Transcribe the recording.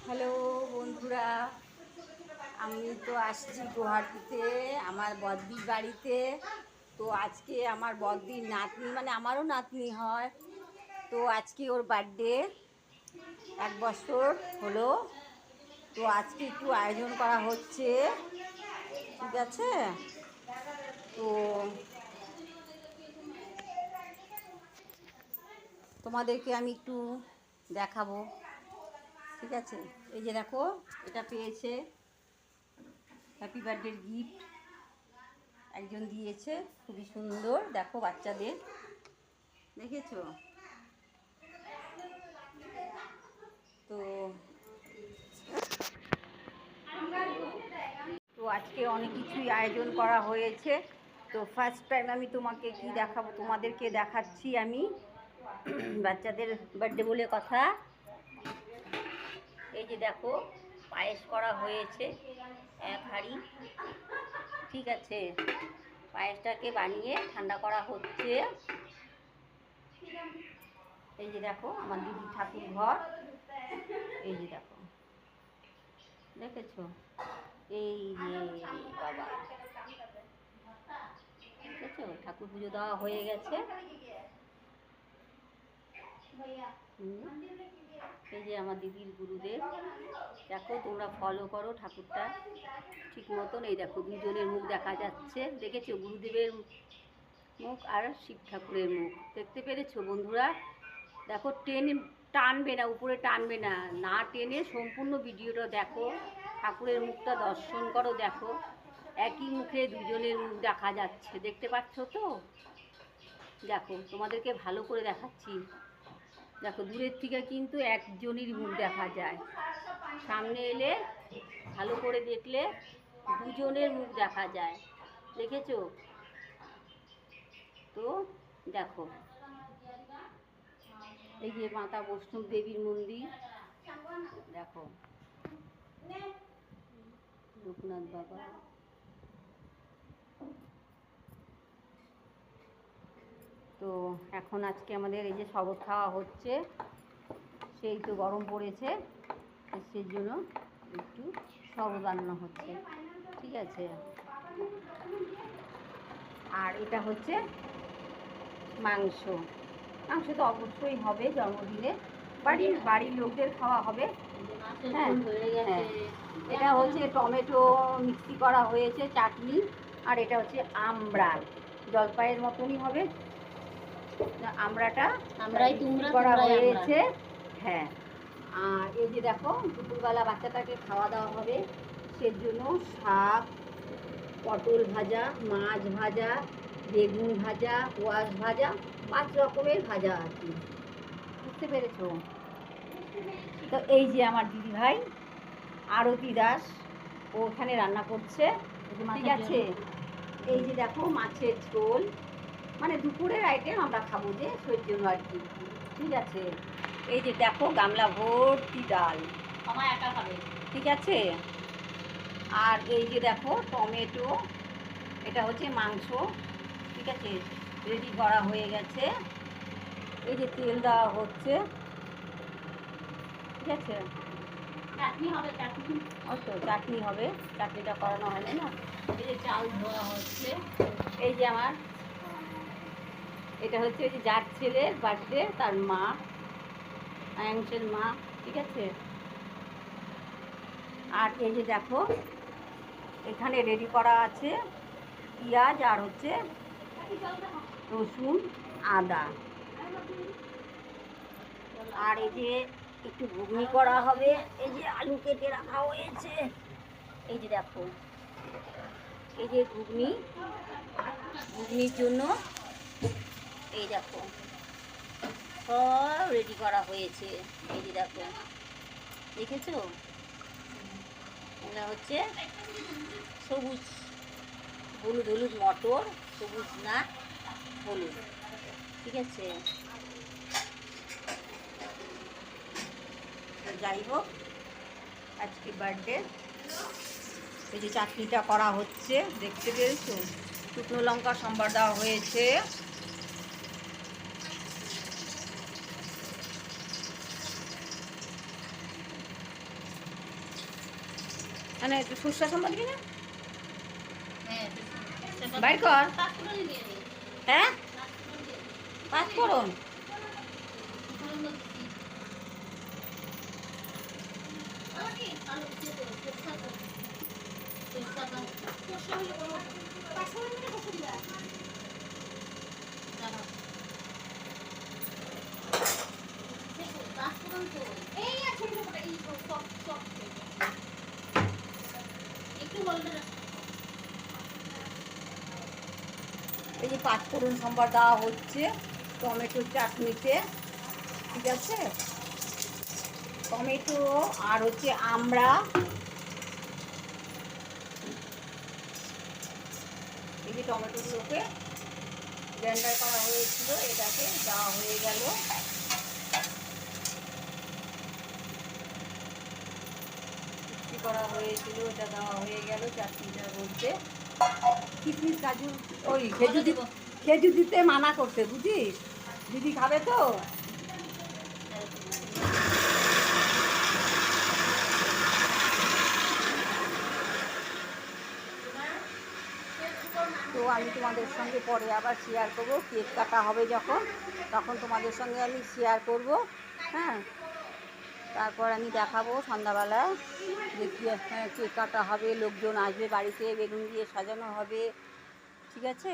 Hello বন্ধুরা, আমি তো আসছি গুয়াহাটিতে আমার বদ্দির বাড়িতে। তো আজকে আমার বদ্দির নাতনি, মানে আমারও নাতনি হয়, তো আজকে ওর বার্থডে, 1 বছর হলো। তো আজকে একটু আয়োজন করা হচ্ছে, ঠিক আছে? তো তোমাদেরকে আমি একটু দেখাবো, ঠিক আছে? এই যে দেখো, এটা পেয়েছে, হ্যাপি বার্থডে গিফট একজন দিয়েছে, খুবই সুন্দর। দেখো বাচ্চাদের, দেখেছো? তো তো আজকে অনেক কিছুই আয়োজন করা হয়েছে। তো ফার্স্ট টাইম আমি তোমাকে কি দেখাবো, তোমাদেরকে দেখাচ্ছি আমি বাচ্চাদের বার্থডে বলে কথা। এই যে দেখো, পায়েস করা হয়েছে 1 হাঁড়ি, ঠিক আছে? পায়েসটাকে বানিয়ে ঠান্ডা করা হচ্ছে। এই যে দেখো আমার দিদি ঠাকুর ঘর, এই যে দেখো, দেখেছো? এই যে বাবা, দেখেছো? ঠাকুর পুজো দেওয়া হয়ে গেছে। এই যে আমার দিদির গুরুদেব, দেখো তোমরা ফলো করো ঠাকুরটা ঠিক মতন। এই দেখো দুজনের মুখ দেখা যাচ্ছে, দেখেছো? গুরুদেবের মুখ আর শিব ঠাকুরের মুখ, দেখতে পেরেছো বন্ধুরা? দেখো, টানবে না, উপরে টানবে না, না টেনে সম্পূর্ণ ভিডিওটা দেখো, ঠাকুরের মুখটা দর্শন করো। দেখো একই মুখে দুজনের মুখ দেখা যাচ্ছে, দেখতে পাচ্ছ তো? দেখো তোমাদেরকে ভালো করে দেখাচ্ছি, দেখো দূরের থেকে কিন্তু একজনের মুখ দেখা যায়, সামনে এলে ভালো করে দেখলে দুজনের মুখ দেখা যায়, দেখেছো তো? দেখো এই যে মাতা বৈষ্ণব দেবীর মন্দির, দেখো লোকনাথ বাবা। তো এখন আজকে আমাদের এই যে শরবত খাওয়া হচ্ছে, সেই তো গরম পড়েছে, সেই জন্য একটু শরবত বানানো হচ্ছে, ঠিক আছে? আর এটা হচ্ছে মাংস, মাংস তো অবশ্যই হবে জন্মদিনে, বাড়ির লোকদের খাওয়া হবে। হ্যাঁ হ্যাঁ, এটা হচ্ছে টমেটো মিক্সি করা হয়েছে, চাটনি, আর এটা হচ্ছে আমড়া, জলপাইয়ের মতনই হবে আমড়াটা, করা হয়েছে। হ্যাঁ, আর এই যে দেখো দুপুরবেলা বাচ্চাটাকে খাওয়া দাওয়া হবে, সেজন্য শাক, পটল ভাজা, মাছ ভাজা, বেগুন ভাজা, কোয়াশ ভাজা, 5 রকমের ভাজা আছে, বুঝতে পেরেছো? তো এই যে আমার দিদি ভাই আরতি দাস, ও ওখানে রান্না করছে, ঠিক আছে? এই যে দেখো মাছের ঝোল, মানে দুপুরের আইটেম আমরা খাবো যে, সেই জন্য আর কি, ঠিক আছে? এই যে দেখো গামলা ভর্তি ডাল, আমার একা খাবে, ঠিক আছে? আর এই যে দেখো টমেটো, এটা হচ্ছে মাংস, ঠিক আছে? রেডি করা হয়ে গেছে। এই যে তেল দেওয়া হচ্ছে, ঠিক আছে? চাটনি হবে, চাটনি হবে, চাটনিটা করানো হয়নি না। এই যে চাল ধোয়া হচ্ছে, এই যে আমার, এটা হচ্ছে ওই যে যার ছেলের বার্থডে, তার মা, আয়াংশের মা, ঠিক আছে? আর এই যে দেখো এখানে রেডি করা আছে পেঁয়াজ আর হচ্ছে রসুন, আদা, আর এই যে একটু ঘুগনি করা হবে, এই যে আলু কেটে রাখা হয়েছে, এই যে দেখো, এই যে ঘুগনির জন্য এই দেখো সব রেডি করা হয়েছে, এই যে দেখো, দেখেছো? এটা হচ্ছে সবুজ, হলুদ মটর, সবুজ না হলুদ, ঠিক আছে? যাই হোক, আজকে বার্থডে, এই যে চাটনিটা করা হচ্ছে, দেখতে পেয়েছো? শুকনো লঙ্কা সম্বার দেওয়া হয়েছে, মানে সরষা সম্বাদ কিনা বাইর কর। হ্যাঁ, পাঁচ ফোড়ন। এই যে পাঁচফোড়ন সম্বার দেওয়া হচ্ছে টমেটোর চাটনিতে, ঠিক আছে? টমেটো আর হচ্ছে আমড়া, এই যে টমেটোগুলোকে ব্লেন্ডার করা হয়েছিল এটাকে দেওয়া হয়ে গেল। করা হয়েছিল এটা দেওয়া হয়ে গেল চাটনিটার মধ্যে। কিশমিশ কাজু ওই খেজুর দিতে মানা করতে, বুঝিস? দিদি খাবে তো। তো আমি তোমাদের সঙ্গে পরে আবার শেয়ার করবো, কেক কাটা হবে যখন, তখন তোমাদের সঙ্গে আমি শেয়ার করব। হ্যাঁ, তারপর আমি দেখাবো সন্ধ্যাবেলায় যে কেক কাটা হবে, লোকজন আসবে বাড়িতে, বেলুন দিয়ে সাজানো হবে, ঠিক আছে?